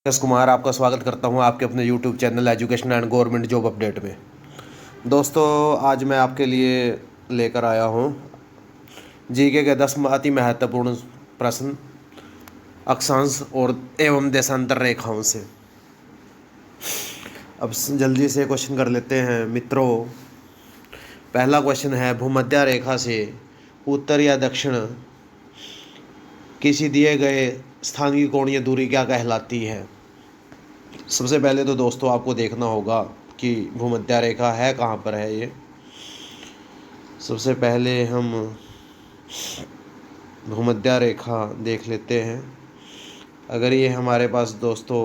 यश कुमार आपका स्वागत करता हूं आपके अपने YouTube channel education and government job update में। दोस्तों, आज मैं आपके लिए लेकर आया हूं जीके के 10 अति महत्वपूर्ण प्रश्न अक्षांश और एवं देशांतर रेखाओं से। अब जल्दी से क्वेश्चन कर लेते हैं मित्रों। पहला क्वेश्चन है, भूमध्य रेखा से उत्तर या दक्षिण किसी दिए गए स्थान की कोणीय दूरी क्या कहलाती है। सबसे पहले तो दोस्तों आपको देखना होगा कि भूमध्य रेखा है कहाँ पर है। ये सबसे पहले हम भूमध्य रेखा देख लेते हैं। अगर ये हमारे पास दोस्तों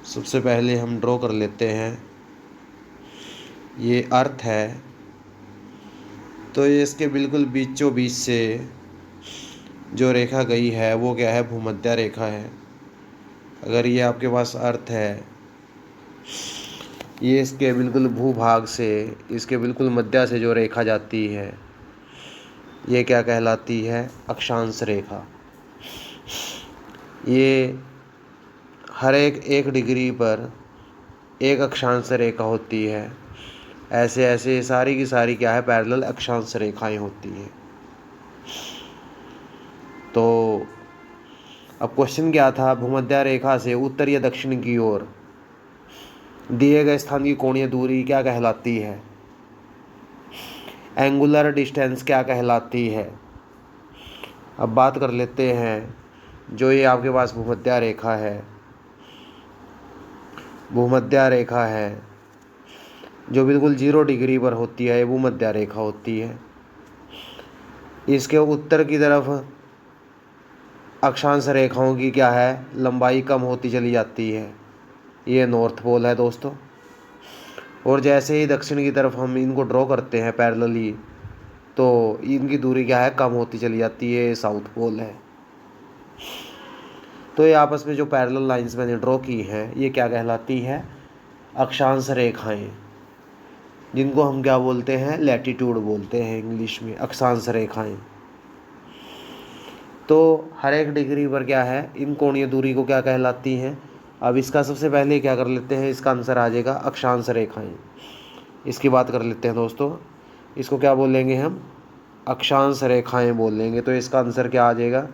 सबसे पहले हम ड्रॉ कर लेते हैं, ये अर्थ है, तो ये इसके बिल्कुल बीचों बीच से जो रेखा गई है वो क्या है, भूमध्य रेखा है। अगर ये आपके पास अर्थ है, ये इसके बिल्कुल भूभाग से, इसके बिल्कुल मध्य से जो रेखा जाती है ये क्या कहलाती है, अक्षांश रेखा। ये हर एक डिग्री पर एक अक्षांश रेखा होती है। ऐसे ऐसे सारी की सारी क्या है, पैरेलल अक्षांश रेखाएं होती हैं। तो अब क्वेश्चन क्या था, भूमध्य रेखा से उत्तर या दक्षिण की ओर दिए गए स्थान की कोणीय दूरी क्या कहलाती है, एंगुलर डिस्टेंस क्या कहलाती है। अब बात कर लेते हैं, जो ये आपके पास भूमध्य रेखा है, भूमध्य रेखा है जो बिल्कुल 0 डिग्री पर होती है, ये भूमध्य रेखा होती है। इसके उत्तर की तरफ अक्षांश रेखाओं की क्या है, लंबाई कम होती चली जाती है, ये नॉर्थ पोल है दोस्तों। और जैसे ही दक्षिण की तरफ हम इनको ड्रॉ करते हैं पैरेलली, तो इनकी दूरी क्या है, कम होती चली जाती है, साउथ पोल है। तो ये आपस में जो पैरेलल लाइंस मैंने ड्रॉ की हैं ये क्या कहलाती है, अक्षांश रेखाएं, जिनको हम क्या बोलते हैं, लैटिट्यूड बोलते हैं इंग्लिश में, अक्षांश रेखाएं। तो हर एक डिग्री पर क्या है, इन कोणीय दूरी को क्या कहलाती हैं। अब इसका सबसे पहले क्या कर लेते हैं, इसका आंसर आ जाएगा अक्षांश रेखाएं। इसकी बात कर लेते हैं दोस्तों, इसको क्या बोलेंगे हम, अक्षांश रेखाएं बोलेंगे। तो इसका आंसर क्या आ जाएगा,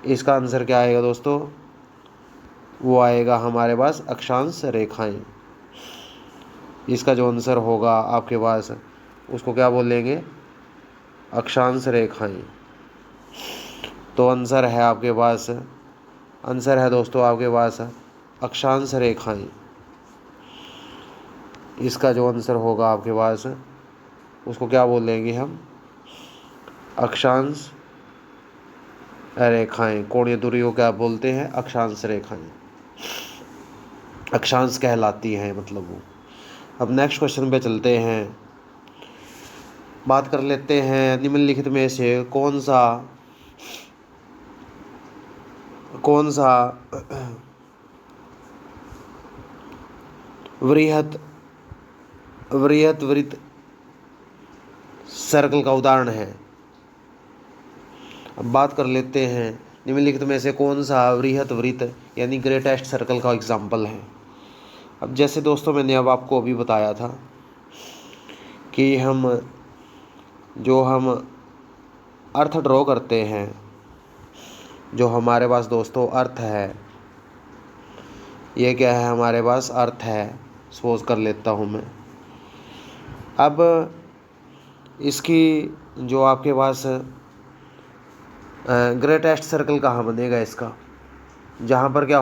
इसका आंसर क्या आएगा दोस्तों, वो आएगा हमारे पास अक्षांश रेखाएं। इसका जो आंसर होगा आपके पास, उसको क्या बोलेंगे, अक्षांश रेखाएं। तो आंसर है आपके पास, आंसर है दोस्तों आपके पास अक्षांश रेखाएं। इसका जो आंसर होगा आपके पास, उसको क्या बोलेंगे हम, अक्षांश रेखाएं। कोणीय दूरी को क्या बोलते हैं, अक्षांश रेखाएं, अक्षांश कहलाती हैं मतलब वो। अब नेक्स्ट क्वेश्चन पे चलते हैं। बात कर लेते हैं, निम्नलिखित में से कौन सा वृहत वृत्त सर्कल का उदाहरण है। अब बात कर लेते हैं, निम्नलिखित में से कौन सा वृहत वृत्त यानी ग्रेटेस्ट सर्कल का एग्जाम्पल है। अब जैसे दोस्तों मैंने अब आपको अभी बताया था कि हम अर्थ ड्रॉ करते हैं, जो हमारे पास दोस्तों अर्थ है, ये क्या है, हमारे पास अर्थ है, सपोज कर लेता हूँ मैं। अब इसकी जो आपके पास ग्रेटेस्ट सर्कल कहाँ बनेगा इसका, जहाँ पर क्या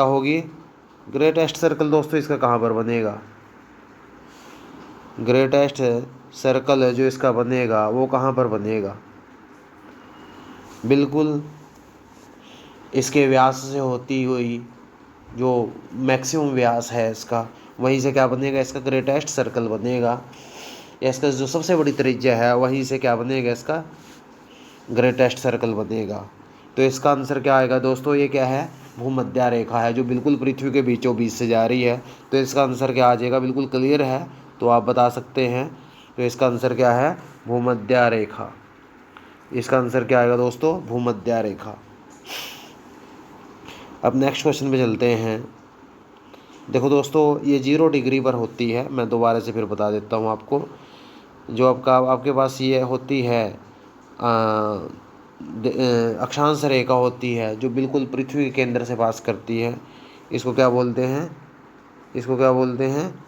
होगी ग्रेटेस्ट सर्कल दोस्तों, इसका कहाँ पर बनेगा, ग्रेटेस्ट सर्कल जो इसका बनेगा वो कहाँ पर बनेगा, बिल्कुल इसके व्यास से होती हुई जो मैक्सिमम व्यास है इसका, वहीं से क्या बनेगा, इसका ग्रेटेस्ट सर्कल बनेगा। इसका जो सबसे बड़ी त्रिज्या है वहीं से क्या बनेगा, इसका ग्रेटेस्ट सर्कल बनेगा। तो इसका आंसर क्या आएगा दोस्तों, ये क्या है, भूमध्य रेखा है जो बिल्कुल पृथ्वी के बीचों बीच से जा रही है। तो इसका आंसर क्या आ जाएगा, बिल्कुल क्लियर है तो आप बता सकते हैं। तो इसका आंसर क्या है, भूमध्य रेखा। इसका आंसर क्या आएगा दोस्तों? भूमध्य रेखा। अब नेक्स्ट क्वेश्चन पे चलते हैं। देखो दोस्तों, ये 0 डिग्री पर होती है। मैं दोबारा से फिर बता देता हूँ आपको। जो आपके पास ये होती है अक्षांश रेखा होती है, जो बिल्कुल पृथ्वी के केंद्र से पास करती है, इसको क्या बोलते हैं? इसको क्या बोलते हैं?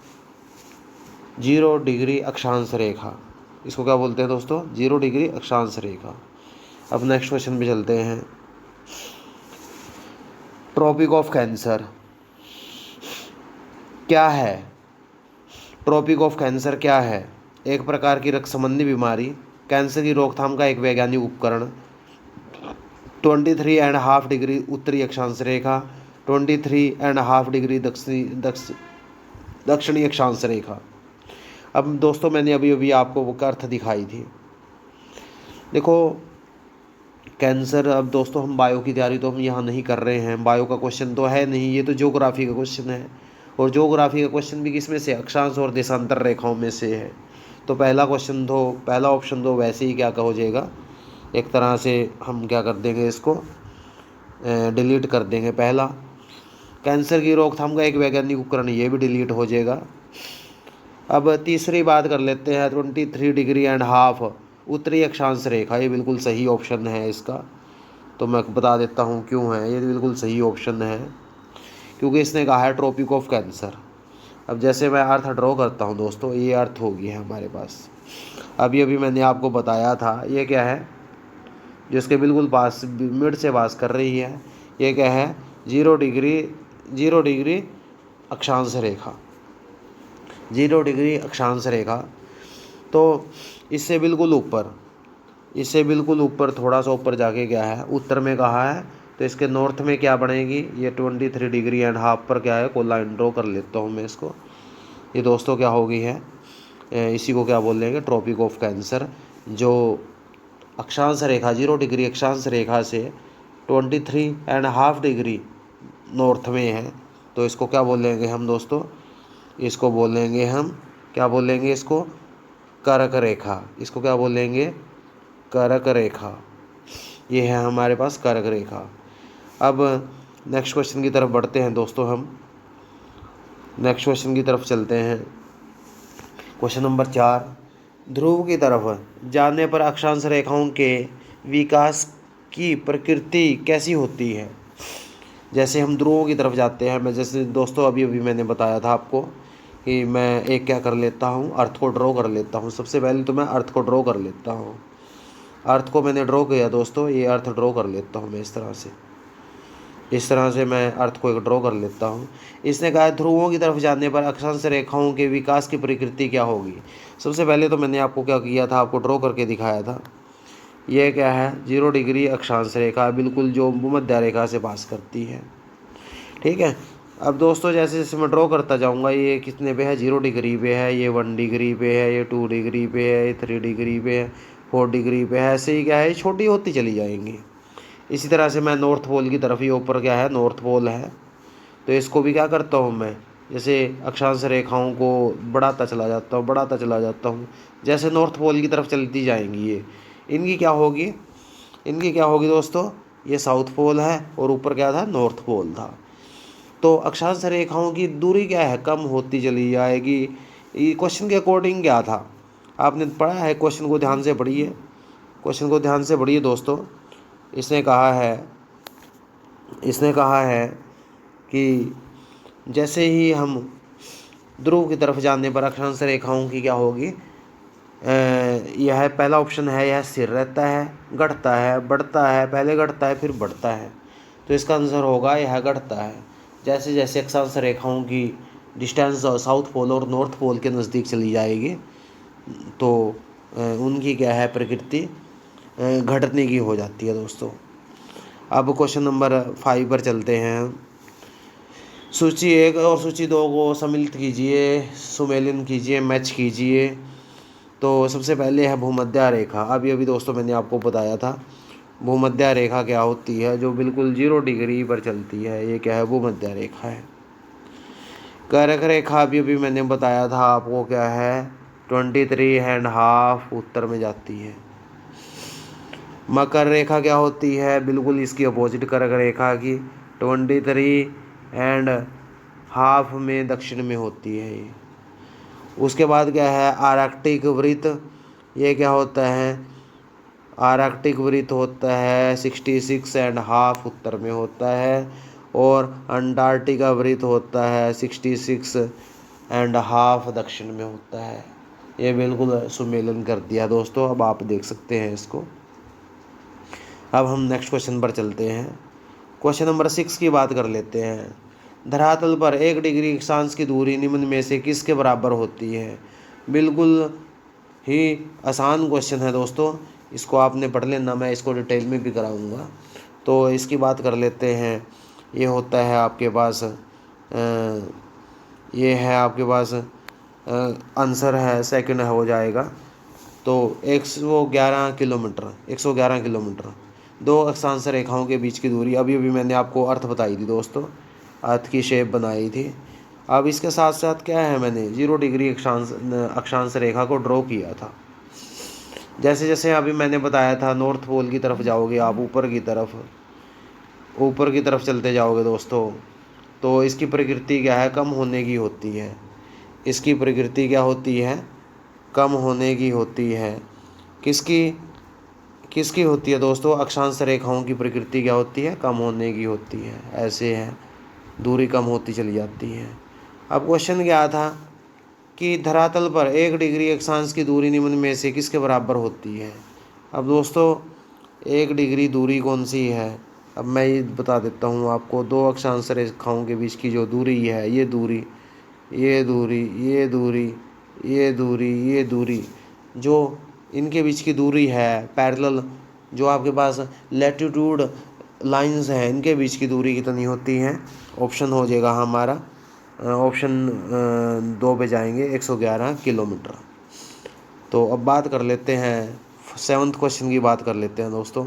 0 डिग्री अक्षांश रेखा। इसको क्या बोलते हैं दोस्तों? 0 डिग्री अक्षांश रेखा। अब नेक्स्ट क्वेश्चन पे चलते हैं। ट्रॉपिक ऑफ कैंसर क्या है? ट्रॉपिक ऑफ कैंसर क्या है? एक प्रकार की रक्त संबंधी बीमारी, कैंसर की रोकथाम का एक वैज्ञानिक उपकरण, 23.5 डिग्री उत्तरी अक्षांश रेखा, 23.5 डिग्री दक्षिणी अक्षांश रेखा। अब दोस्तों, मैंने अभी अभी आपको वो अर्थ दिखाई थी। देखो कैंसर, अब दोस्तों हम बायो की तैयारी तो हम यहाँ नहीं कर रहे हैं, बायो का क्वेश्चन तो है नहीं, ये तो ज्योग्राफी का क्वेश्चन है। और ज्योग्राफी का क्वेश्चन भी किस में से? अक्षांश और देशांतर रेखाओं में से है। तो पहला ऑप्शन तो वैसे ही क्या हो जाएगा, एक तरह से हम क्या कर देंगे, इसको डिलीट कर देंगे। पहला, कैंसर की रोकथाम का एक वैज्ञानिक उपकरण, ये भी डिलीट हो जाएगा। अब तीसरी बात कर लेते हैं, 23.5 उत्तरी अक्षांश रेखा, ये बिल्कुल सही ऑप्शन है इसका। तो मैं बता देता हूँ क्यों है ये बिल्कुल सही ऑप्शन है, क्योंकि इसने कहा है ट्रॉपिक ऑफ कैंसर। अब जैसे मैं अर्थ ड्रॉ करता हूँ दोस्तों, ये अर्थ हो गया है हमारे पास। अभी अभी मैंने आपको बताया था, ये क्या है जो इसके बिल्कुल पास मिड से पास कर रही है, ये क्या है? 0 डिग्री अक्षांश रेखा, 0 डिग्री अक्षांश रेखा। तो इससे बिल्कुल ऊपर थोड़ा सा ऊपर जाके क्या है, उत्तर में कहा है, तो इसके नॉर्थ में क्या बनेगी? ये 23.5 पर क्या है, को लाइन ड्रॉ कर लेता हूँ मैं इसको। ये दोस्तों क्या हो गई है, इसी को क्या बोल लेंगे? ट्रॉपिक ऑफ कैंसर, जो अक्षांश रेखा 0 डिग्री अक्षांश रेखा से 23.5 डिग्री नॉर्थ में है। तो इसको क्या बोलेंगे हम दोस्तों? इसको बोलेंगे हम, क्या बोलेंगे इसको? कर्क रेखा। इसको क्या बोलेंगे? कर्क रेखा। ये है हमारे पास कर्क रेखा। अब नेक्स्ट क्वेश्चन की तरफ बढ़ते हैं दोस्तों, हम नेक्स्ट क्वेश्चन की तरफ चलते हैं। क्वेश्चन नंबर 4, ध्रुव की तरफ जाने पर अक्षांश रेखाओं के विकास की प्रकृति कैसी होती है? जैसे हम ध्रुवों की तरफ जाते हैं, मैं जैसे दोस्तों अभी अभी मैंने बताया था आपको कि मैं एक क्या कर लेता हूँ, अर्थ को ड्रॉ कर लेता हूँ। सबसे पहले तो मैं अर्थ को ड्रॉ कर लेता हूँ। अर्थ को मैंने ड्रॉ किया दोस्तों, ये अर्थ ड्रॉ कर लेता हूँ मैं इस तरह से मैं अर्थ को एक ड्रॉ कर लेता हूँ। इसने कहा ध्रुवों की तरफ जाने पर अक्षांश रेखाओं के विकास की प्रकृति क्या होगी? सबसे पहले तो मैंने आपको क्या किया था, आपको ड्रॉ करके दिखाया था। यह क्या है? 0 डिग्री अक्षांश रेखा, बिल्कुल जो भूमध्य रेखा से पास करती है। ठीक है। अब दोस्तों जैसे जैसे मैं ड्रॉ करता जाऊंगा, ये कितने पे है? 0 डिग्री पे है, ये 1 डिग्री पे है, ये 2 डिग्री पे है, ये 3 डिग्री पे है, 4 डिग्री पे है। ऐसे ही क्या है, छोटी होती चली जाएंगी। इसी तरह से मैं नॉर्थ पोल की तरफ, ये ऊपर क्या है, नॉर्थ पोल है, तो इसको भी क्या करता हूँ मैं, जैसे अक्षांश रेखाओं को बढ़ाता चला जाता हूँ, जैसे नॉर्थ पोल की तरफ चलती जाएंगी। ये इनकी क्या होगी दोस्तों? ये साउथ पोल है और ऊपर क्या था? नॉर्थ पोल था। तो अक्षांश रेखाओं की दूरी क्या है? कम होती चली जाएगी। ये क्वेश्चन के अकॉर्डिंग क्या था? आपने पढ़ा है? क्वेश्चन को ध्यान से पढ़िए दोस्तों। इसने कहा है कि जैसे ही हम ध्रुव की तरफ जाने पर अक्षांश रेखाओं की क्या होगी? यह पहला ऑप्शन है, यह स्थिर रहता है, घटता है, बढ़ता है, पहले घटता है फिर बढ़ता है। तो इसका आंसर होगा यह घटता है। जैसे जैसे अक्षांश रेखाओं की डिस्टेंस साउथ पोल और नॉर्थ पोल के नज़दीक चली जाएगी, तो उनकी क्या है, प्रकृति घटने की हो जाती है दोस्तों। अब क्वेश्चन नंबर 5 पर चलते हैं। सूची 1 और सूची 2 को सम्मिलित कीजिए, सुमेलन कीजिए, मैच कीजिए। तो सबसे पहले है भूमध्य रेखा। अभी दोस्तों मैंने आपको बताया था भूमध्य रेखा क्या होती है, जो बिल्कुल 0 डिग्री पर चलती है। ये क्या है? भूमध्य रेखा है। कर्क रेखा अभी मैंने बताया था आपको, क्या है? 23.5 उत्तर में जाती है। मकर रेखा क्या होती है, बिल्कुल इसकी अपोजिट कर्क रेखा की 23.5 में दक्षिण में होती है ये। उसके बाद क्या है आर्कटिक वृत्त, ये क्या होता है, आर्कटिक वृत्त होता है 66.5 उत्तर में होता है, और अंटार्कटिका वृत्त होता है 66.5 दक्षिण में होता है। ये बिल्कुल सुमेलन कर दिया दोस्तों, अब आप देख सकते हैं इसको। अब हम नेक्स्ट क्वेश्चन पर चलते हैं। क्वेश्चन नंबर 6 की बात कर लेते हैं। धरातल पर 1 डिग्री अक्षांश की दूरी निम्न में से किसके बराबर होती है। बिल्कुल ही आसान क्वेश्चन है दोस्तों, इसको आपने पढ़ लेना, मैं इसको डिटेल में भी कराऊंगा। तो इसकी बात कर लेते हैं। ये होता है आपके पास ये है आपके पास आंसर है सेकंड हो जाएगा। तो 111 किलोमीटर दो अक्षांश रेखाओं के बीच की दूरी। अभी मैंने आपको अर्थ बताई थी दोस्तों, अर्थ की शेप बनाई थी। अब इसके साथ साथ क्या है, मैंने 0 डिग्री अक्षांश रेखा को ड्रॉ किया था। जैसे जैसे अभी मैंने बताया था नॉर्थ पोल की तरफ जाओगे आप, ऊपर की तरफ चलते जाओगे दोस्तों, तो इसकी प्रकृति क्या है, कम होने की होती है। इसकी प्रकृति क्या होती है, कम होने की होती है। किसकी होती है दोस्तों, अक्षांश रेखाओं की प्रकृति क्या होती है, कम होने की होती है। ऐसे है, दूरी कम होती चली जाती है। अब क्वेश्चन क्या था कि धरातल पर 1 डिग्री अक्षांश की दूरी निम्न में से किसके बराबर होती है। अब दोस्तों 1 डिग्री दूरी कौन सी है, अब मैं ये बता देता हूँ आपको। दो अक्षांश रेखाओं के बीच की जो दूरी है, ये दूरी जो इनके बीच की दूरी है पैरेलल, जो आपके पास लैटिट्यूड लाइंस हैं, इनके बीच की दूरी कितनी होती है। ऑप्शन हो जाएगा हमारा, ऑप्शन 2 पे जाएंगे 111 किलोमीटर। तो अब बात कर लेते हैं 7th क्वेश्चन की बात कर लेते हैं दोस्तों।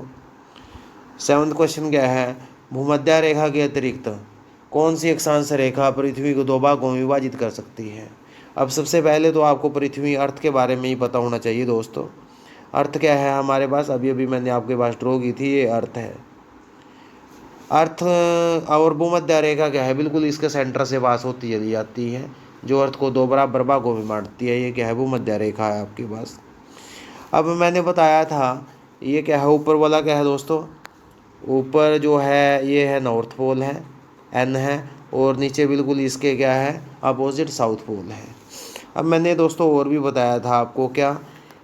7th क्वेश्चन क्या है, भूमध्य रेखा के अतिरिक्त कौन सी अक्षांश रेखा पृथ्वी को 2 भागों में विभाजित कर सकती है। अब सबसे पहले तो आपको पृथ्वी अर्थ के बारे में ही पता होना चाहिए दोस्तों। अर्थ क्या है हमारे पास, अभी मैंने आपके पास ड्रॉ की थी, ये अर्थ है। अर्थ और भूमध्य रेखा क्या है, बिल्कुल इसके सेंटर से पास होती चली जाती है, जो अर्थ को 2 बराबर भागों में बांटती है। ये क्या है, भूमध्य रेखा है आपके पास। अब मैंने बताया था ये क्या है, ऊपर वाला क्या है दोस्तों, ऊपर जो है ये है नॉर्थ पोल है, एन है, और नीचे बिल्कुल इसके क्या है, अपोजिट साउथ पोल है। अब मैंने दोस्तों और भी बताया था आपको क्या,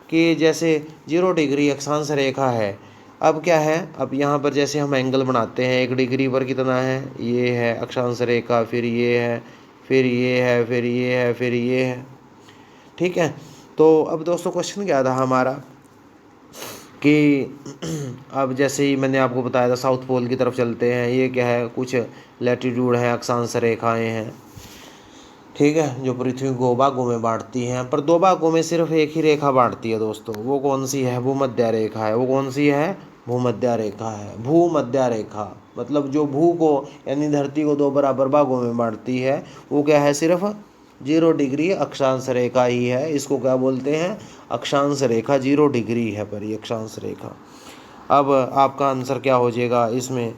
कि जैसे 0 डिग्री अक्षांश रेखा है। अब क्या है, अब यहाँ पर जैसे हम एंगल बनाते हैं 1 डिग्री पर कितना है, ये है अक्षांश रेखा, फिर ये है, फिर ये है, फिर ये है, फिर ये है, ठीक है। तो अब दोस्तों क्वेश्चन क्या था हमारा कि अब जैसे ही मैंने आपको बताया था साउथ पोल की तरफ चलते हैं, ये क्या है, कुछ लैटिट्यूड है, अक्षांश रेखाएं हैं, ठीक है, जो पृथ्वी को भागों में बांटती हैं। पर 2 भागों में सिर्फ एक ही रेखा बांटती है दोस्तों, वो कौन सी है, भूमध्य रेखा है। वो कौन सी है, भूमध्य रेखा है। भूमध्य रेखा मतलब जो भू को यानी धरती को 2 बराबर भागों में बांटती है, वो क्या है, सिर्फ 0 डिग्री अक्षांश रेखा ही है। इसको क्या बोलते हैं, अक्षांश रेखा। 0 डिग्री है पर ये अक्षांश रेखा। अब आपका आंसर क्या हो जाएगा इसमें,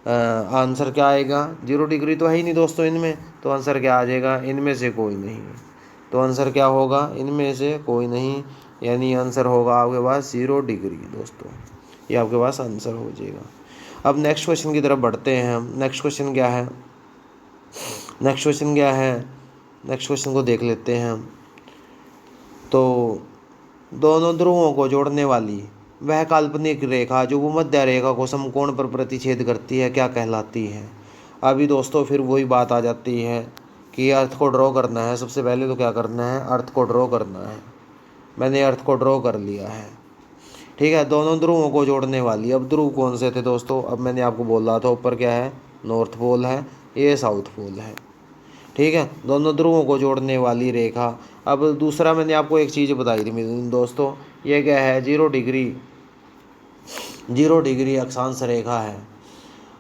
आंसर क्या आएगा, 0 डिग्री तो है ही नहीं दोस्तों इनमें, तो आंसर क्या आ जाएगा, इनमें से कोई नहीं। तो आंसर क्या होगा, इनमें से कोई नहीं, यानी आंसर होगा आपके पास 0 डिग्री दोस्तों। ये आपके पास आंसर हो जाएगा। अब नेक्स्ट क्वेश्चन की तरफ बढ़ते हैं हम। नेक्स्ट क्वेश्चन क्या है, नेक्स्ट क्वेश्चन को देख लेते हैं हम। तो दोनों ध्रुवों को जोड़ने वाली वह काल्पनिक रेखा जो भूमध्य रेखा को समकोण पर प्रतिच्छेद करती है क्या कहलाती है। अभी दोस्तों फिर वही बात आ जाती है कि अर्थ को ड्रॉ करना है। सबसे पहले तो क्या करना है, अर्थ को ड्रॉ करना है। मैंने अर्थ को ड्रॉ कर लिया है, ठीक है। दोनों ध्रुवों को जोड़ने वाली, अब ध्रुव कौन से थे दोस्तों, अब मैंने आपको बोला था ऊपर क्या है, नॉर्थ पोल है, ये साउथ पोल है, ठीक है। दोनों ध्रुवों को जोड़ने वाली रेखा। अब दूसरा मैंने आपको एक चीज़ बताई थी दोस्तों, ये क्या है, 0 डिग्री अक्षांश रेखा है।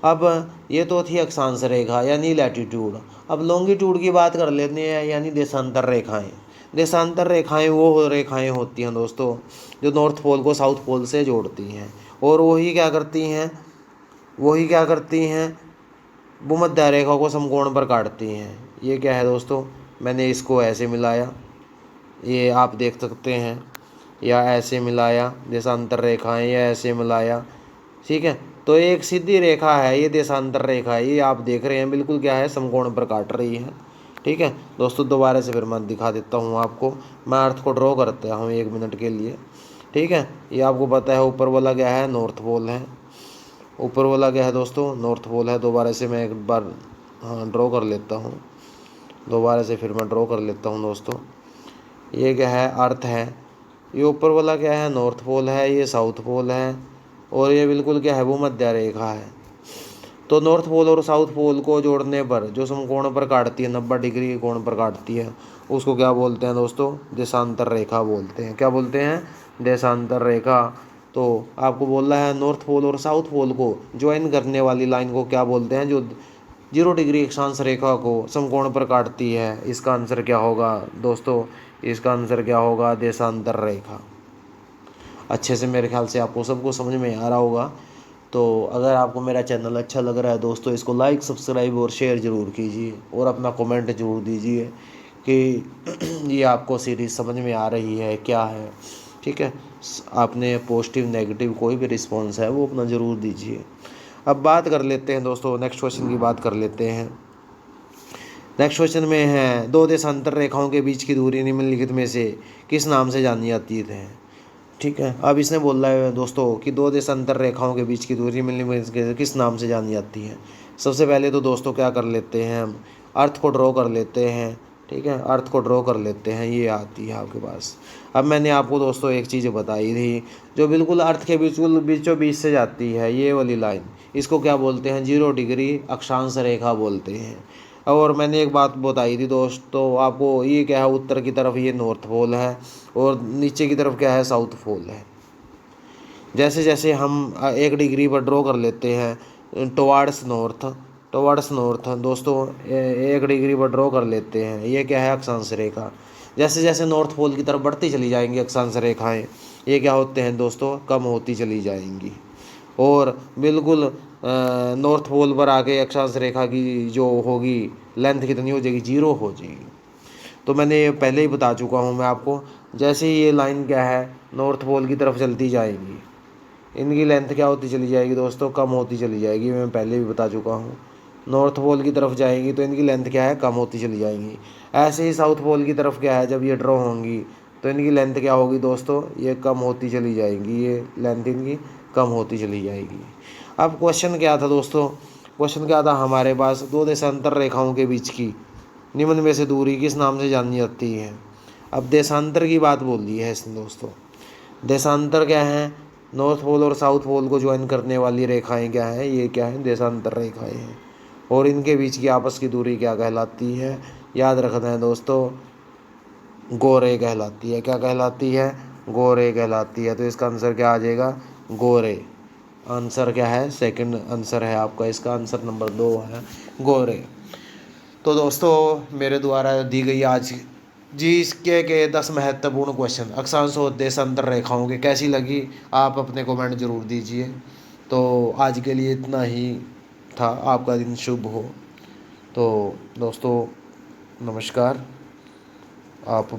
अब ये तो थी अक्षांश रेखा यानी लैटिट्यूड। अब लॉन्गिट्यूड की बात कर लेते हैं, यानी देशांतर रेखाएं। देशांतर रेखाएं वो रेखाएं होती हैं दोस्तों जो नॉर्थ पोल को साउथ पोल से जोड़ती हैं, और वही क्या करती हैं भूमध्य रेखा को समकोण पर काटती हैं। ये क्या है दोस्तों, मैंने इसको ऐसे मिलाया, ये आप देख सकते हैं, या ऐसे मिलाया देशांतर रेखाएं, या ऐसे मिलाया, ठीक है। तो एक सीधी रेखा है, ये देशांतर रेखा है, ये आप देख रहे हैं बिल्कुल क्या है, समकोण पर काट रही है, ठीक है दोस्तों। दोबारा से फिर मैं दिखा देता हूँ आपको, मैं अर्थ को ड्रॉ करता हूँ 1 मिनट के लिए, ठीक है। ये आपको पता है ऊपर वाला क्या है, नॉर्थ पोल है, ऊपर वाला क्या है दोस्तों, नॉर्थ पोल है। दोबारा से मैं एक बार ड्रॉ कर लेता हूँ, दोबारा से फिर मैं ड्रॉ कर लेता हूँ दोस्तों। ये क्या है, अर्थ है, ये ऊपर वाला क्या है, नॉर्थ पोल है, ये साउथ पोल है, और ये बिल्कुल क्या है, भूमध्य रेखा है। तो नॉर्थ पोल और साउथ पोल को जोड़ने पर जो समकोण पर काटती है, 90 डिग्री के कोण पर काटती है, उसको क्या बोलते हैं दोस्तों, देशांतर रेखा बोलते हैं। क्या बोलते हैं, देशांतर रेखा। तो आपको बोल रहा है नॉर्थ पोल और साउथ पोल को ज्वाइन करने वाली लाइन को क्या बोलते हैं, जो 0 डिग्री अक्षांश रेखा को समकोण पर काटती है। इसका आंसर क्या होगा दोस्तों, इसका आंसर क्या होगा, देशांतर रेखा। अच्छे से मेरे ख्याल से आपको सबको समझ में आ रहा होगा। तो अगर आपको मेरा चैनल अच्छा लग रहा है दोस्तों, इसको लाइक, सब्सक्राइब और शेयर ज़रूर कीजिए, और अपना कमेंट ज़रूर दीजिए कि ये आपको सीरीज़ समझ में आ रही है क्या है, ठीक है। आपने पॉजिटिव नेगेटिव कोई भी रिस्पॉन्स है वो अपना ज़रूर दीजिए। अब बात कर लेते हैं दोस्तों, नेक्स्ट क्वेश्चन की बात कर लेते हैं। नेक्स्ट क्वेश्चन में है, 2 देशांतर रेखाओं के बीच की दूरी निम्नलिखित में से किस नाम से जानी जाती है, ठीक है। अब इसने बोला है दोस्तों कि 2 देशांतर रेखाओं के बीच की दूरी मिलीमीटर किस नाम से जानी जाती है। सबसे पहले तो दोस्तों क्या कर लेते हैं, हम अर्थ को ड्रॉ कर लेते हैं, ठीक है, अर्थ को ड्रॉ कर लेते हैं, ये आती है आपके पास। अब मैंने आपको दोस्तों एक चीज़ बताई थी, जो बिल्कुल अर्थ के बिल्कुल बीचों बीच से जाती है, ये वाली लाइन, इसको क्या बोलते हैं, 0 डिग्री अक्षांश रेखा बोलते हैं। और मैंने एक बात बताई थी दोस्तों आपको, ये क्या है, उत्तर की तरफ ये नॉर्थ पोल है, और नीचे की तरफ क्या है, साउथ पोल है। जैसे जैसे हम 1 डिग्री पर ड्रॉ कर लेते हैं टुवार्ड्स नॉर्थ दोस्तों, 1 डिग्री पर ड्रॉ कर लेते हैं, ये क्या है, अक्षांश रेखा। जैसे जैसे नॉर्थ पोल की तरफ बढ़ती चली जाएंगी अक्षांश रेखाएं, ये क्या होते हैं दोस्तों, कम होती चली जाएंगी। और बिल्कुल नॉर्थ पोल पर आके अक्षांश रेखा की जो होगी लेंथ कितनी हो जाएगी, 0 हो जाएगी। तो मैंने पहले ही बता चुका हूँ मैं आपको, जैसे ही ये लाइन क्या है, नॉर्थ पोल की तरफ चलती जाएगी, इनकी लेंथ क्या होती चली जाएगी दोस्तों, कम होती चली जाएगी। मैं पहले भी बता चुका हूँ, नॉर्थ पोल की तरफ जाएगी तो इनकी लेंथ क्या है, कम होती चली जाएंगी। ऐसे ही साउथ पोल की तरफ क्या है, जब ये ड्रॉ होंगी तो इनकी लेंथ क्या होगी दोस्तों, ये कम होती चली जाएंगी, ये लेंथ इनकी कम होती चली जाएगी। अब क्वेश्चन क्या था दोस्तों, क्वेश्चन क्या था हमारे पास, 2 देशांतर रेखाओं के बीच की निम्न में से दूरी किस नाम से जानी जाती है। अब देशांतर की बात बोल दी है इसने दोस्तों। देशांतर क्या है, नॉर्थ पोल और साउथ पोल को ज्वाइन करने वाली रेखाएं क्या है, ये क्या है, देशांतर रेखाएं हैं। और इनके बीच की आपस की दूरी क्या कहलाती है, याद रखना है दोस्तों, गोरे कहलाती है। क्या कहलाती है, गोरे कहलाती है। तो इसका आंसर क्या आ जाएगा, गोरे। आंसर क्या है, सेकंड आंसर है आपका, इसका आंसर नंबर 2 है, गोरे। तो दोस्तों मेरे द्वारा दी गई आज जी इसके के 10 महत्वपूर्ण क्वेश्चन अक्षांश और देशांतर रेखाओं के कैसी लगी, आप अपने कमेंट जरूर दीजिए। तो आज के लिए इतना ही था, आपका दिन शुभ हो। तो दोस्तों नमस्कार। आप